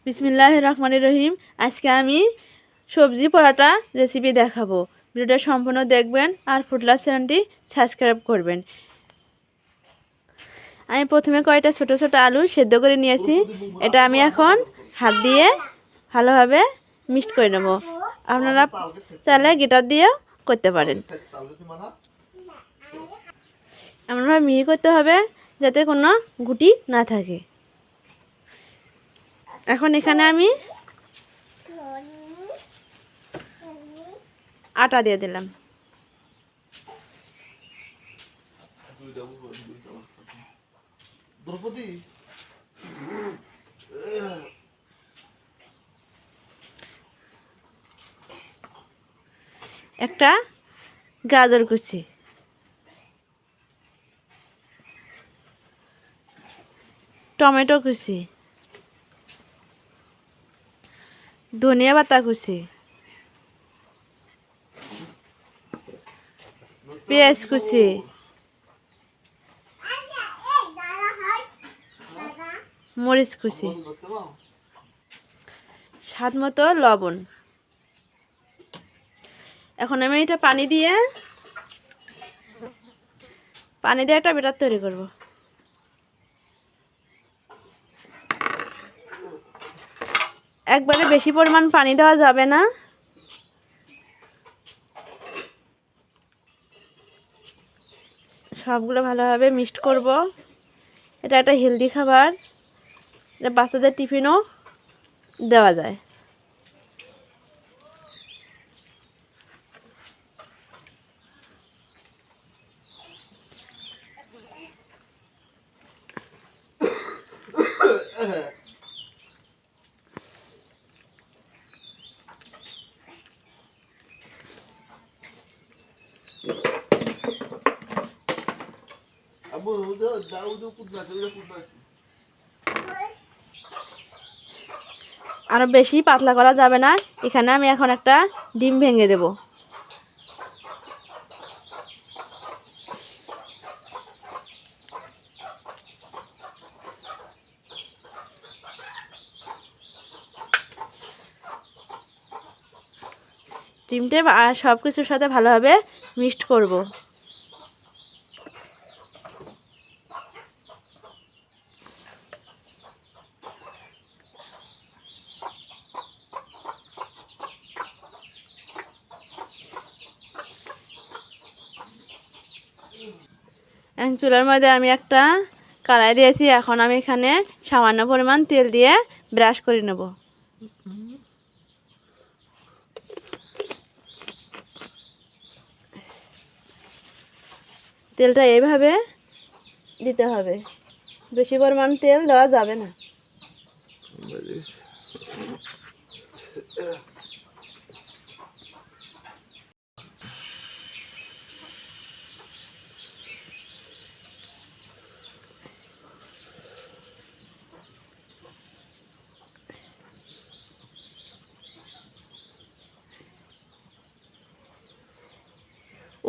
বিসমিল্লাহির রহমানির রহিম। আজকে আমি সবজি পরাটা রেসিপি দেখাবো। ভিডিওটা সম্পূর্ণ দেখবেন আর ফুড লাভ চ্যানেলটি সাবস্ক্রাইব করবেন। আমি প্রথমে কয়েকটা ছোট ছোট আলু সেদ্ধ করে নিয়েছি। এটা আমি এখন হাত দিয়ে ভালোভাবে মিক্সড করে নেব। আপনারা চাইলে গ্রেটার দিয়েও করতে পারেন। এমনভাবে মিহি করতে হবে যাতে কোনো গুটি না থাকে। এখন এখানে আমি আটা দিয়ে দিলাম। একটা গাজর কুচি, টমেটো কুচি, ধনিয়া পাতা কুচি, পেঁয়াজ কুচি, মরিচ কুচি, স্বাদ মতো লবণ। এখন আমি এটা পানি দিয়ে একটা ব্যাটার তৈরি করব। একবারে বেশি পরিমাণ পানি দেওয়া যাবে না। সবগুলো ভালোভাবে মিক্সড করব। এটা একটা হেলদি খাবার, এটা বাচ্চাদের টিফিনও দেওয়া যায়। আরো বেশি পাতলা করা যাবে না। এখানে আমি এখন একটা ডিম ভেঙে দেব। ডিমটা আর সব কিছুর সাথে ভালোভাবে মিক্সড করব। চুলার মধ্যে আমি একটা কড়াই দিয়েছি। এখন আমি এখানে সামান্য পরিমাণ তেল দিয়ে ব্রাশ করে নেব। তেলটা এইভাবে দিতে হবে, বেশি পরিমাণ তেল দেওয়া যাবে না।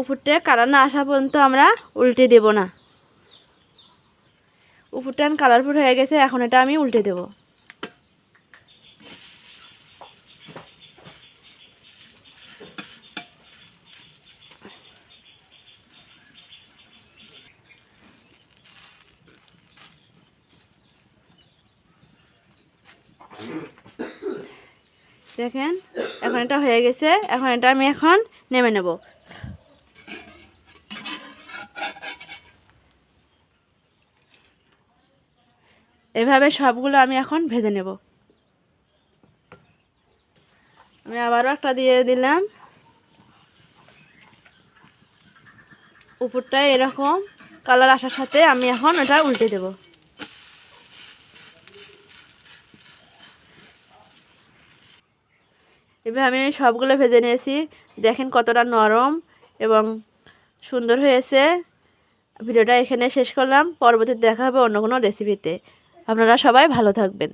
উপরটা কালার না আসা পর্যন্ত আমরা উল্টে দেব না। উপরটা কালারফুল হয়ে গেছে, এখন এটা আমি উল্টে দেব। দেখেন এখন এটা হয়ে গেছে। এখন এটা আমি এখন নেমে নেব। এভাবে সবগুলো আমি এখন ভেজে নেব। আমি আবারও একটা দিয়ে দিলাম। উপরটায় এরকম কালার আসার সাথে আমি এখন এটা উল্টে দেব। এভাবে আমি সবগুলো ভেজে নিয়েছি। দেখেন কতটা নরম এবং সুন্দর হয়েছে। ভিডিওটা এখানে শেষ করলাম। পরবর্তীতে দেখা হবে অন্য কোনো রেসিপিতে। আপনারা সবাই ভালো থাকবেন।